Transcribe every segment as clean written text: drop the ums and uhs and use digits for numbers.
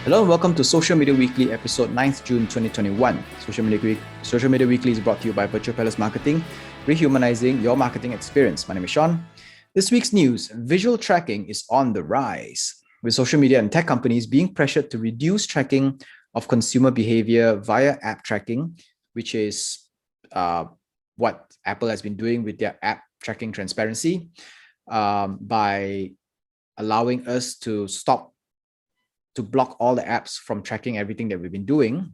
Hello and welcome to Social Media Weekly, episode 9th June 2021. Social Media Weekly is brought to you by Virtual Palace Marketing, rehumanizing your marketing experience. My name is Sean. This week's news, visual tracking is on the rise, with social media and tech companies being pressured to reduce tracking of consumer behavior via app tracking, which is what Apple has been doing with their app tracking transparency by allowing us to block all the apps from tracking everything that we've been doing.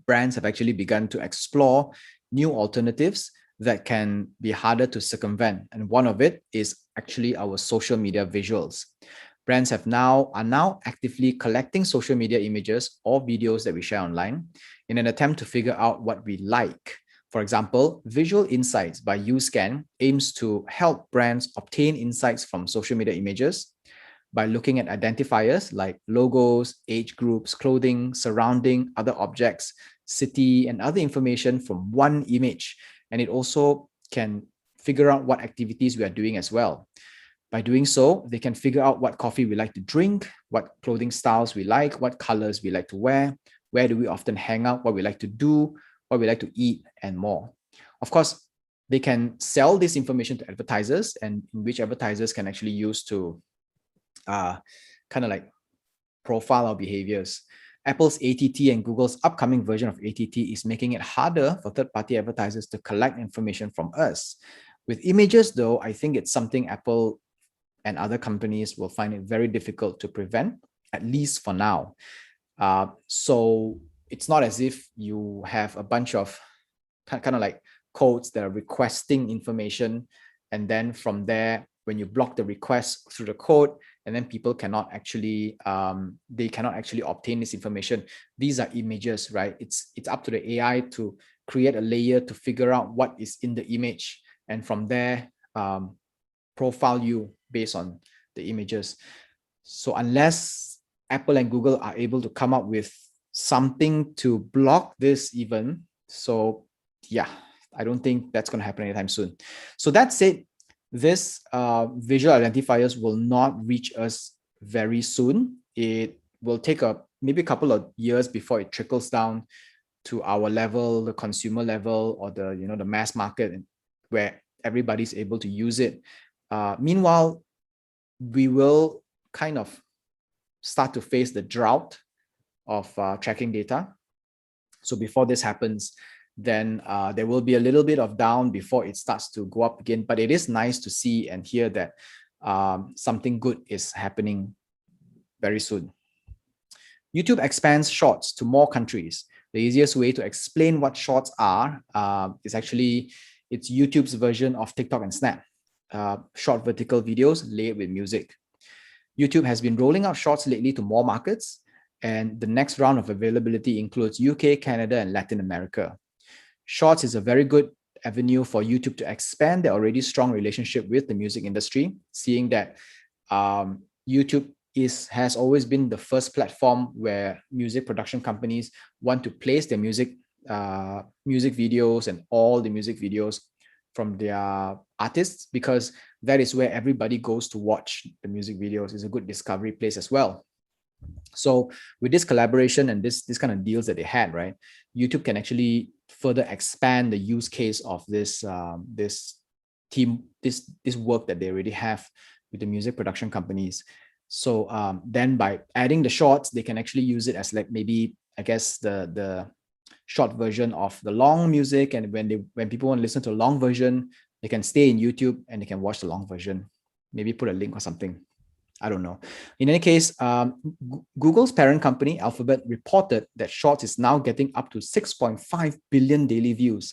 Brands have actually begun to explore new alternatives that can be harder to circumvent. And one of it is actually our social media visuals. Brands are now actively collecting social media images or videos that we share online in an attempt to figure out what we like. For example, Visual Insights by YouScan aims to help brands obtain insights from social media images by looking at identifiers like logos, age groups, clothing, surrounding, other objects, city, and other information from one image. And it also can figure out what activities we are doing as well. By doing so, they can figure out what coffee we like to drink, what clothing styles we like, what colors we like to wear, where do we often hang out, what we like to do, what we like to eat, and more. Of course, they can sell this information to advertisers, and in which advertisers can actually use to kind of like profile our behaviors. Apple's ATT and Google's upcoming version of ATT is making it harder for third-party advertisers to collect information from us. With images, though, I think it's something Apple and other companies will find it very difficult to prevent, at least for now. So it's not as if you have a bunch of kind of like codes that are requesting information, and then from there, when you block the request through the code, and then people cannot actually obtain this information. These are images, right? It's up to the AI to create a layer to figure out what is in the image, and from there profile you based on the images. So unless Apple and Google are able to come up with something to block this even, so yeah, I don't think that's going to happen anytime soon. So that said, this visual identifiers will not reach us very soon. It will take maybe a couple of years before it trickles down to our level, the consumer level, or the mass market, where everybody's able to use it. Meanwhile, we will kind of start to face the drought of tracking data. So before this happens, then there will be a little bit of down before it starts to go up again. But it is nice to see and hear that something good is happening very soon. YouTube expands Shorts to more countries. The easiest way to explain what Shorts are is actually it's YouTube's version of TikTok and Snap. Short vertical videos layered with music. YouTube has been rolling out Shorts lately to more markets, and the next round of availability includes UK, Canada, and Latin America. Shorts is a very good avenue for YouTube to expand their already strong relationship with the music industry, seeing that YouTube has always been the first platform where music production companies want to place their music videos and all the music videos from their artists, because that is where everybody goes to watch the music videos. It's a good discovery place as well. So with this collaboration and this kind of deals that they had, right, YouTube can actually further expand the use case of this work that they already have with the music production companies. So then by adding the Shorts, they can actually use it as like maybe, I guess, the short version of the long music, and when people want to listen to a long version, they can stay in YouTube and they can watch the long version. Maybe put a link or something. I don't know. In any case, Google's parent company, Alphabet, reported that Shorts is now getting up to 6.5 billion daily views,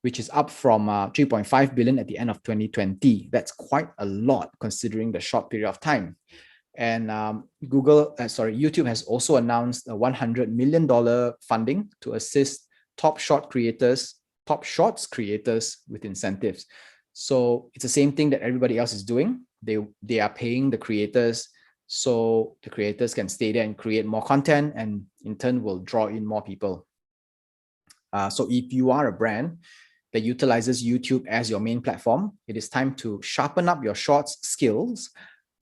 which is up from 3.5 billion at the end of 2020. That's quite a lot considering the short period of time. And YouTube has also announced a $100 million funding to assist top Shorts creators with incentives. So it's the same thing that everybody else is doing. They are paying the creators, so the creators can stay there and create more content, and in turn will draw in more people. So if you are a brand that utilizes YouTube as your main platform, it is time to sharpen up your Shorts skills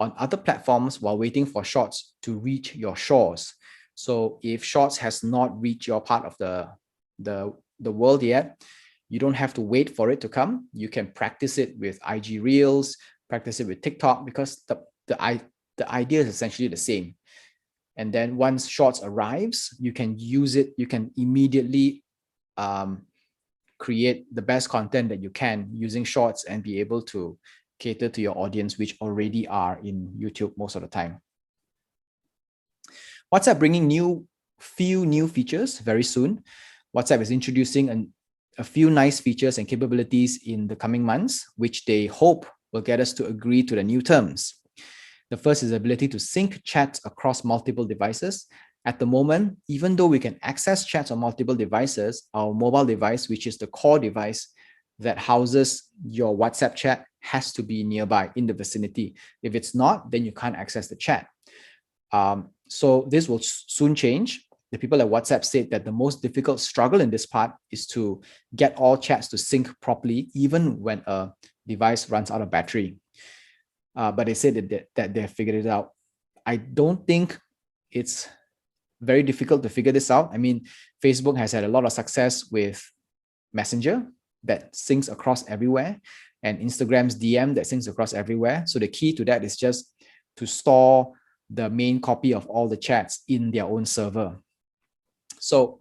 on other platforms while waiting for Shorts to reach your shores. So if Shorts has not reached your part of the world yet, you don't have to wait for it to come. You can practice it with IG Reels, practice it with TikTok, because the idea is essentially the same. And then once Shorts arrives, you can use it. You can immediately create the best content that you can using Shorts and be able to cater to your audience, which already are in YouTube most of the time. WhatsApp bringing few new features very soon. WhatsApp is introducing a few nice features and capabilities in the coming months, which they hope will get us to agree to the new terms. The first is the ability to sync chats across multiple devices. At the moment, even though we can access chats on multiple devices, our mobile device, which is the core device that houses your WhatsApp chat, has to be nearby in the vicinity. If it's not, then you can't access the chat. So this will soon change. The people at WhatsApp said that the most difficult struggle in this part is to get all chats to sync properly, even when a device runs out of battery. But they said that they have figured it out. I don't think it's very difficult to figure this out. I mean, Facebook has had a lot of success with Messenger that syncs across everywhere, and Instagram's DM that syncs across everywhere. So the key to that is just to store the main copy of all the chats in their own server. So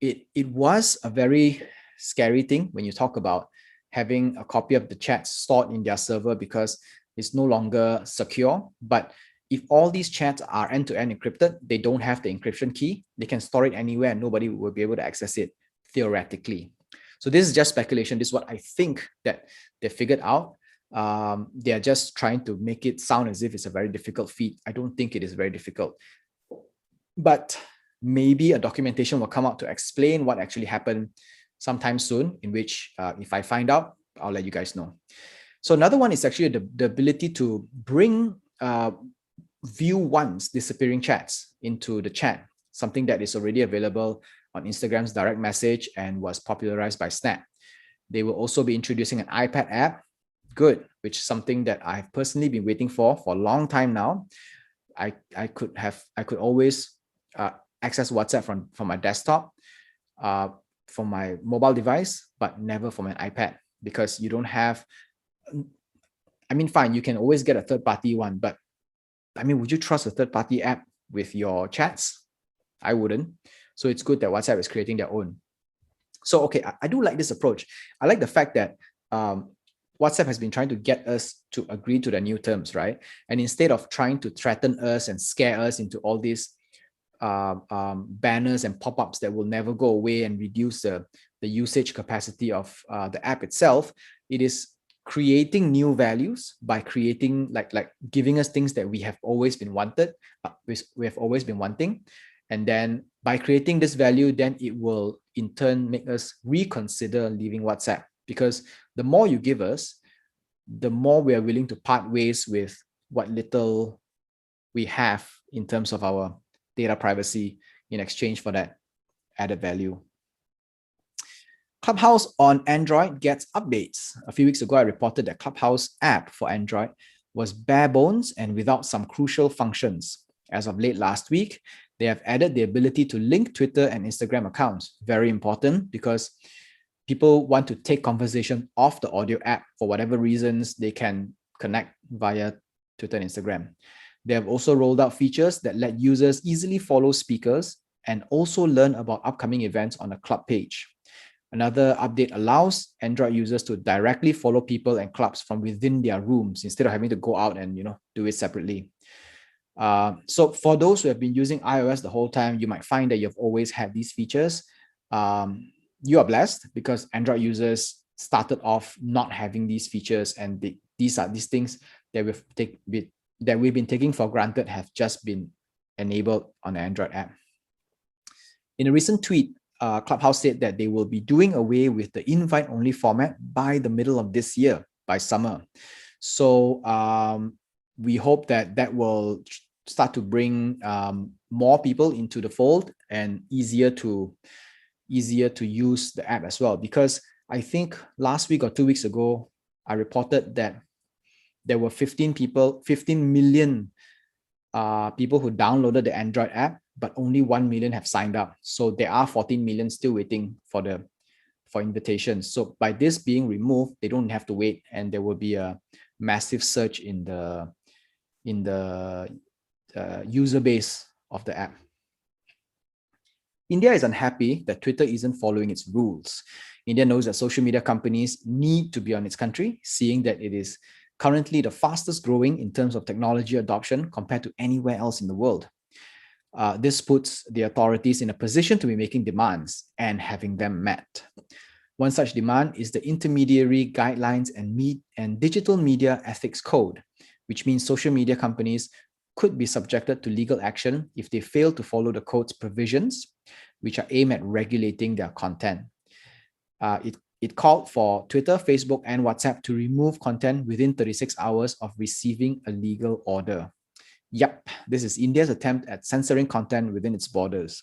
it was a very scary thing when you talk about having a copy of the chats stored in their server, because it's no longer secure. But if all these chats are end-to-end encrypted, they don't have the encryption key. They can store it anywhere and nobody will be able to access it theoretically. So this is just speculation. This is what I think that they figured out. They're just trying to make it sound as if it's a very difficult feat. I don't think it is very difficult. But maybe a documentation will come out to explain what actually happened sometime soon, in which if I find out, I'll let you guys know. So another one is actually the ability to bring view once disappearing chats into the chat, something that is already available on Instagram's direct message and was popularized by Snap. They will also be introducing an iPad app, good, which is something that I've personally been waiting for a long time now. I could always access WhatsApp from my desktop, from my mobile device, but never from an iPad, because you don't have, I mean, fine, you can always get a third-party one, but I mean, would you trust a third-party app with your chats? I wouldn't. So it's good that WhatsApp is creating their own. So, okay, I do like this approach. I like the fact that WhatsApp has been trying to get us to agree to the new terms, right? And instead of trying to threaten us and scare us into all these banners and pop-ups that will never go away and reduce the usage capacity of the app itself, it is creating new values by creating like giving us things that we have always been wanting, and then by creating this value, then it will in turn make us reconsider leaving WhatsApp, because the more you give us, the more we are willing to part ways with what little we have in terms of our data privacy in exchange for that added value. Clubhouse on Android gets updates. A few weeks ago, I reported that Clubhouse app for Android was bare bones and without some crucial functions. As of late last week, they have added the ability to link Twitter and Instagram accounts. Very important, because people want to take conversation off the audio app for whatever reasons. They can connect via Twitter and Instagram. They have also rolled out features that let users easily follow speakers and also learn about upcoming events on a club page. Another update allows Android users to directly follow people and clubs from within their rooms instead of having to go out and do it separately. So for those who have been using iOS the whole time, you might find that you've always had these features. You are blessed, because Android users started off not having these features, and these things that we've been taking for granted have just been enabled on the Android app. In a recent tweet, Clubhouse said that they will be doing away with the invite-only format by the middle of this year, by summer. So we hope that will start to bring more people into the fold and easier to use the app as well. Because I think last week or 2 weeks ago, I reported that there were 15 million people who downloaded the Android app, but only 1 million have signed up. So there are 14 million still waiting for invitations. So by this being removed, they don't have to wait, and there will be a massive surge in the user base of the app. India is unhappy that Twitter isn't following its rules. India knows that social media companies need to be on its country, seeing that it is currently the fastest growing in terms of technology adoption compared to anywhere else in the world. This puts the authorities in a position to be making demands and having them met. One such demand is the Intermediary Guidelines and Digital Media Ethics Code, which means social media companies could be subjected to legal action if they fail to follow the code's provisions, which are aimed at regulating their content. It called for Twitter, Facebook, and WhatsApp to remove content within 36 hours of receiving a legal order. Yep, this is India's attempt at censoring content within its borders.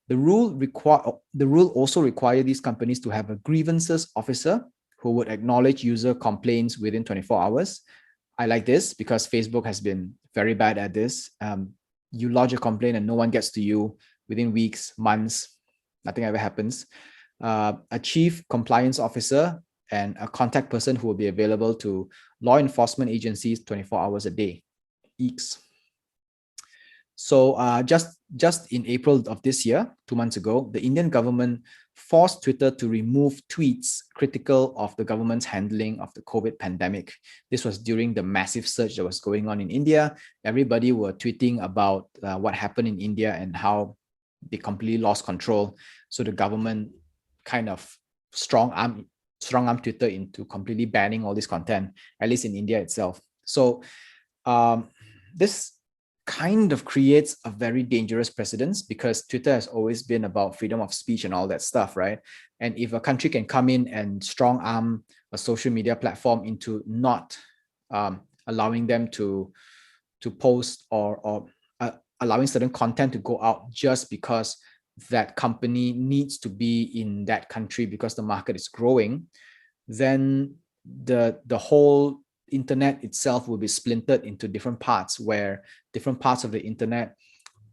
The rule also requires these companies to have a grievances officer who would acknowledge user complaints within 24 hours. I like this because Facebook has been very bad at this. You lodge a complaint and no one gets to you within weeks, months, nothing ever happens. A chief compliance officer and a contact person who will be available to law enforcement agencies 24 hours a day. Eeks. So just in April of this year, 2 months ago, the Indian government forced Twitter to remove tweets critical of the government's handling of the COVID pandemic. This was during the massive surge that was going on in India. Everybody were tweeting about what happened in India and how they completely lost control. So the government kind of strong arm Twitter into completely banning all this content, at least in India itself. So this kind of creates a very dangerous precedence because Twitter has always been about freedom of speech and all that stuff, right? And if a country can come in and strong arm a social media platform into not allowing them to post or allowing certain content to go out just because that company needs to be in that country because the market is growing, then the whole internet itself will be splintered into different parts where different parts of the internet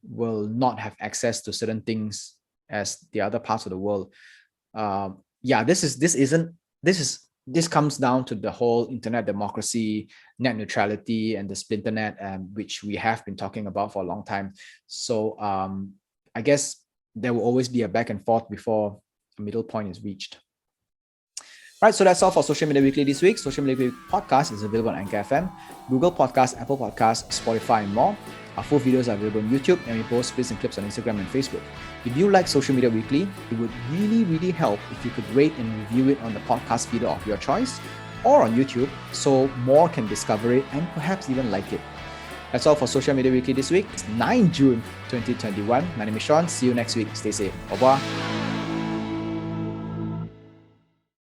will not have access to certain things as the other parts of the world. This comes down to the whole internet democracy, net neutrality, and the splinter net, which we have been talking about for a long time. So I guess there will always be a back and forth before a middle point is reached. Right, so that's all for Social Media Weekly this week. Social Media Weekly podcast is available on Anchor FM, Google Podcasts, Apple Podcasts, Spotify, and more. Our full videos are available on YouTube, and we post splits and clips on Instagram and Facebook. If you like Social Media Weekly, it would really, really help if you could rate and review it on the podcast feeder of your choice or on YouTube so more can discover it and perhaps even like it. That's all for Social Media Weekly this week. It's 9 June 2021. My name is Sean. See you next week. Stay safe. Au revoir.